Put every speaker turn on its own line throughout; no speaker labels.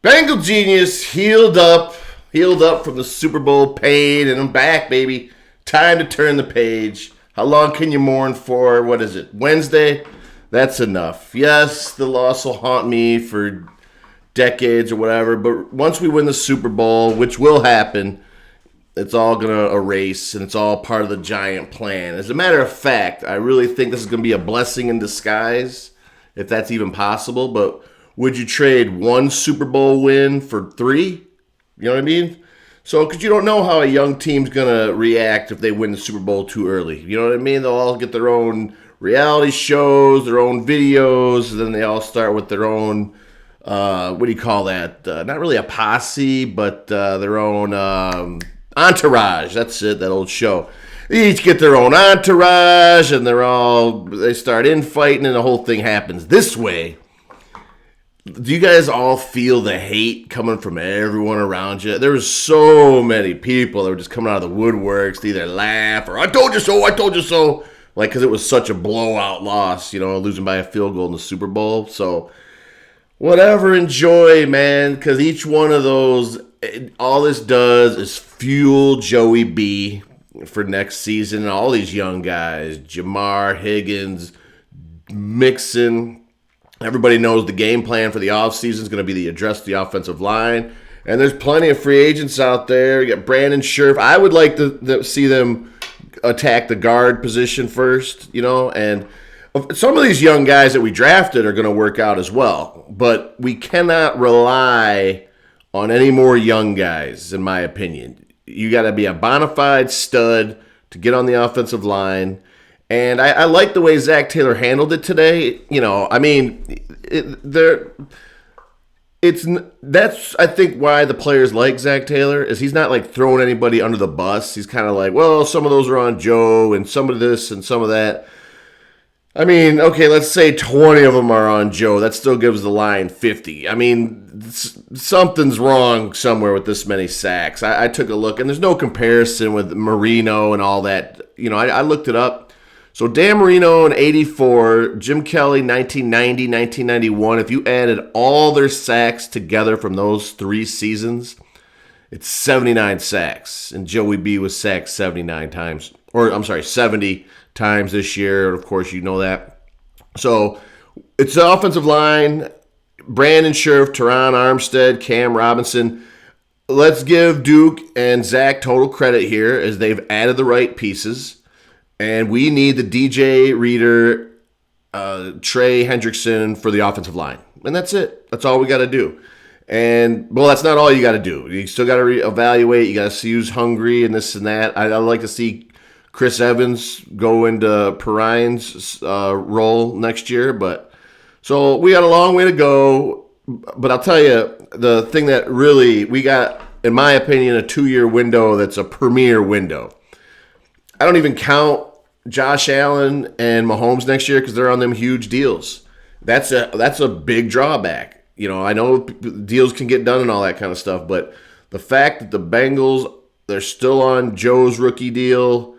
Bengal genius healed up from the Super Bowl pain, and I'm back, baby. Time to turn the page. How long can you mourn for? What is it? Wednesday? That's enough. Yes, the loss will haunt me for decades or whatever, but once we win the Super Bowl, which will happen, it's all going to erase, and it's all part of the giant plan. As a matter of fact, I really think this is going to be a blessing in disguise, if that's even possible, but would you trade one Super Bowl win for three? You know what I mean? So, because you don't know how a young team's going to react if they win the Super Bowl too early. You know what I mean? They'll all get their own reality shows, their own videos, and then they all start with their own, what do you call that? Not really a posse, but their own entourage. That's it, that old show. They each get their own entourage, and they start infighting, and the whole thing happens this way. Do you guys all feel the hate coming from everyone around you? There was so many people that were just coming out of the woodworks to either laugh or, I told you so, I told you so. Like, because it was such a blowout loss, losing by a field goal in the Super Bowl. So, whatever, enjoy, man, because each one of those, all this does is fuel Joey B for next season. And all these young guys, Jamar, Higgins, Mixon. Everybody knows the game plan for the offseason is going to be the address the offensive line. And there's plenty of free agents out there. You got Brandon Scherf. I would like to see them attack the guard position first, and some of these young guys that we drafted are going to work out as well. But we cannot rely on any more young guys, in my opinion. You got to be a bona fide stud to get on the offensive line. And I like the way Zach Taylor handled it today. That's I think why the players like Zach Taylor is he's not like throwing anybody under the bus. He's kind of like, well, some of those are on Joe and some of this and some of that. I mean, okay, let's say 20 of them are on Joe. That still gives the line 50. I mean, something's wrong somewhere with this many sacks. I took a look, and there's no comparison with Marino and all that. I looked it up. So Dan Marino in 84, Jim Kelly 1990, 1991. If you added all their sacks together from those 3 seasons, it's 79 sacks. And Joey B was sacked 79 times. Or, I'm sorry, 70 times this year. Of course, you know that. So it's the offensive line. Brandon Scherf, Teron Armstead, Cam Robinson. Let's give Duke and Zach total credit here as they've added the right pieces. And we need the DJ Reader, Trey Hendrickson for the offensive line. And that's it. That's all we got to do. And, well, that's not all you got to do. You still got to evaluate. You got to see who's hungry and this and that. I'd like to see Chris Evans go into Perine's role next year. So we got a long way to go. But I'll tell you, the thing that really, we got, in my opinion, a 2-year window that's a premier window. I don't even count Josh Allen and Mahomes next year because they're on them huge deals. That's a big drawback. I know deals can get done and all that kind of stuff, but the fact that the Bengals, they're still on Joe's rookie deal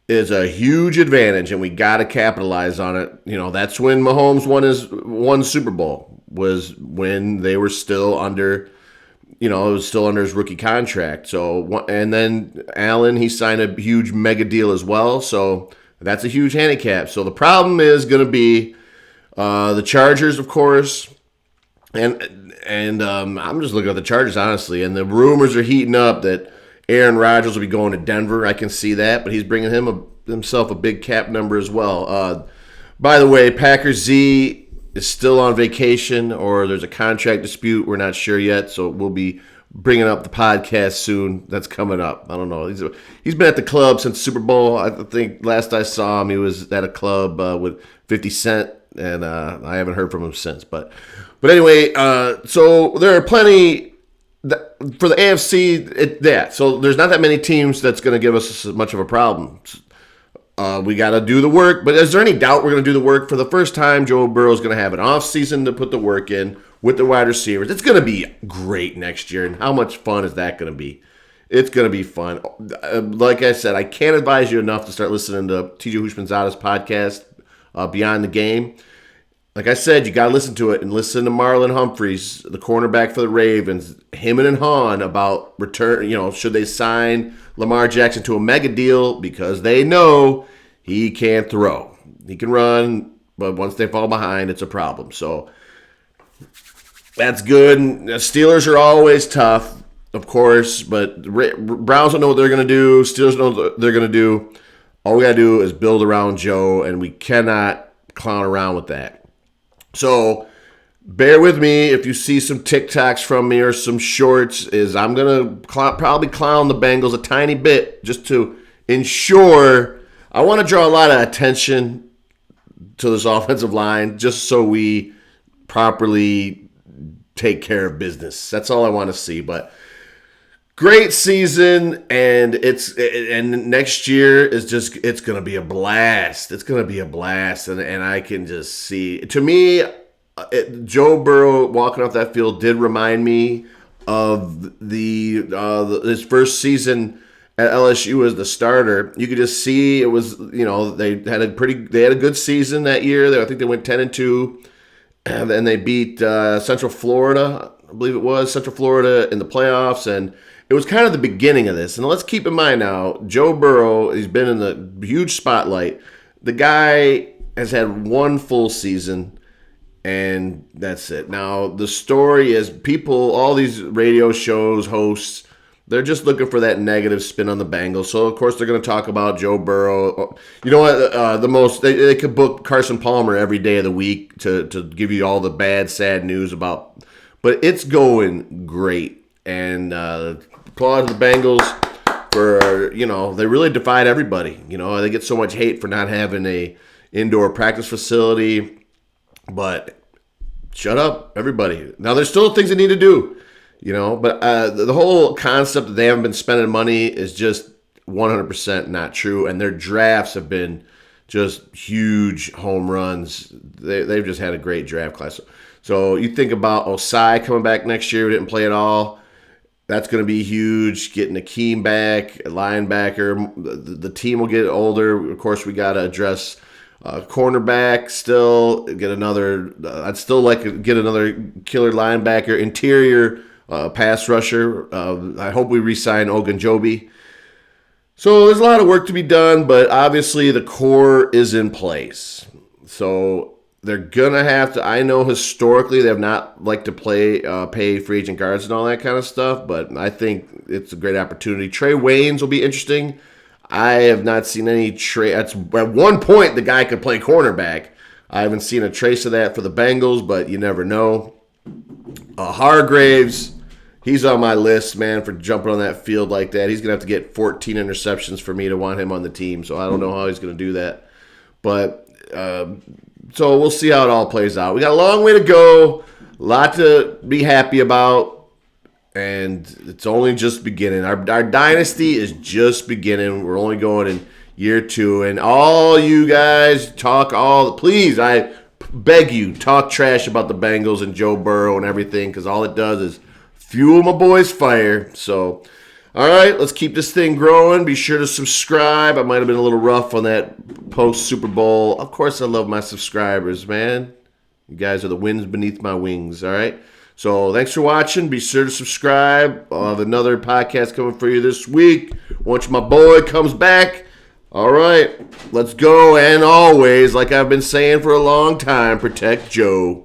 is a huge advantage, and we got to capitalize on it. That's when Mahomes won Super Bowl, was when they were still under it was still under his rookie contract. So, and then Allen, he signed a huge mega deal as well. So that's a huge handicap. So the problem is going to be the Chargers, of course. And I'm just looking at the Chargers, honestly. And the rumors are heating up that Aaron Rodgers will be going to Denver. I can see that. But he's bringing himself a big cap number as well. By the way, Packers Z is still on vacation, or there's a contract dispute. We're not sure yet, so we'll be bringing up the podcast soon. That's coming up. I don't know. He's been at the club since Super Bowl. I think last I saw him, he was at a club with 50 Cent, and I haven't heard from him since. But anyway, so there are plenty for the AFC. So there's not that many teams that's going to give us much of a problem. We got to do the work, but is there any doubt we're going to do the work? For the first time, Joe Burrow is going to have an offseason to put the work in with the wide receivers. It's going to be great next year, and how much fun is that going to be? It's going to be fun. Like I said, I can't advise you enough to start listening to TJ Hushmanzada's podcast, Beyond the Game. like I said, you got to listen to it and listen to Marlon Humphreys, the cornerback for the Ravens, him and Hahn about return. Should they sign Lamar Jackson to a mega deal because they know he can't throw. He can run, but once they fall behind, it's a problem. So that's good. And the Steelers are always tough, of course, but Browns don't know what they're going to do. Steelers know what they're going to do. All we got to do is build around Joe, and we cannot clown around with that. So bear with me if you see some TikToks from me or some shorts. I'm going to probably clown the Bengals a tiny bit just to ensure. I want to draw a lot of attention to this offensive line just so we properly take care of business. That's all I want to see. But great season, and next year is it's going to be a blast. It's going to be a blast, and I can just see. To me, Joe Burrow walking off that field did remind me of his first season at LSU as the starter. You could just see it was they had a good season that year. I think they went 10-2, and then they beat Central Florida. I believe it was Central Florida in the playoffs, and it was kind of the beginning of this. And let's keep in mind now, Joe Burrow, he's been in the huge spotlight. The guy has had one full season, and that's it. Now, the story is all these radio shows, hosts, they're just looking for that negative spin on the Bengals. So, of course, they're going to talk about Joe Burrow. You know what? They could book Carson Palmer every day of the week to give you all the bad, sad news about. But it's going great. And applaud to the Bengals for, they really defied everybody. They get so much hate for not having a indoor practice facility. But shut up, everybody. Now, there's still things they need to do. But the whole concept that they haven't been spending money is just 100% not true. And their drafts have been just huge home runs. They've just had a great draft class. So you think about Osai coming back next year, didn't play at all. That's going to be huge. Getting Akeem back, a linebacker. The team will get older. Of course, we got to address cornerback still. Get another. I'd still like to get another killer linebacker. Interior pass rusher. I hope we re-sign Ogunjobi. So there's a lot of work to be done, but obviously the core is in place. So they're going to have to, I know historically they have not liked to pay free agent guards and all that kind of stuff, but I think it's a great opportunity. Trey Waynes will be interesting. I have not seen any at one point the guy could play cornerback. I haven't seen a trace of that for the Bengals, but you never know. Hargraves, he's on my list, man, for jumping on that field like that. He's going to have to get 14 interceptions for me to want him on the team, so I don't know how he's going to do that. But so we'll see how it all plays out. We got a long way to go, a lot to be happy about, and it's only just beginning. Our dynasty is just beginning. We're only going in year 2, and all you guys please, I beg you, talk trash about the Bengals and Joe Burrow and everything, because all it does is fuel my boys' fire. So, all right, let's keep this thing growing. Be sure to subscribe. I might have been a little rough on that post-Super Bowl. Of course, I love my subscribers, man. You guys are the winds beneath my wings, all right? So thanks for watching. Be sure to subscribe. I'll have another podcast coming for you this week once my boy comes back. All right, let's go. And always, like I've been saying for a long time, protect Joe.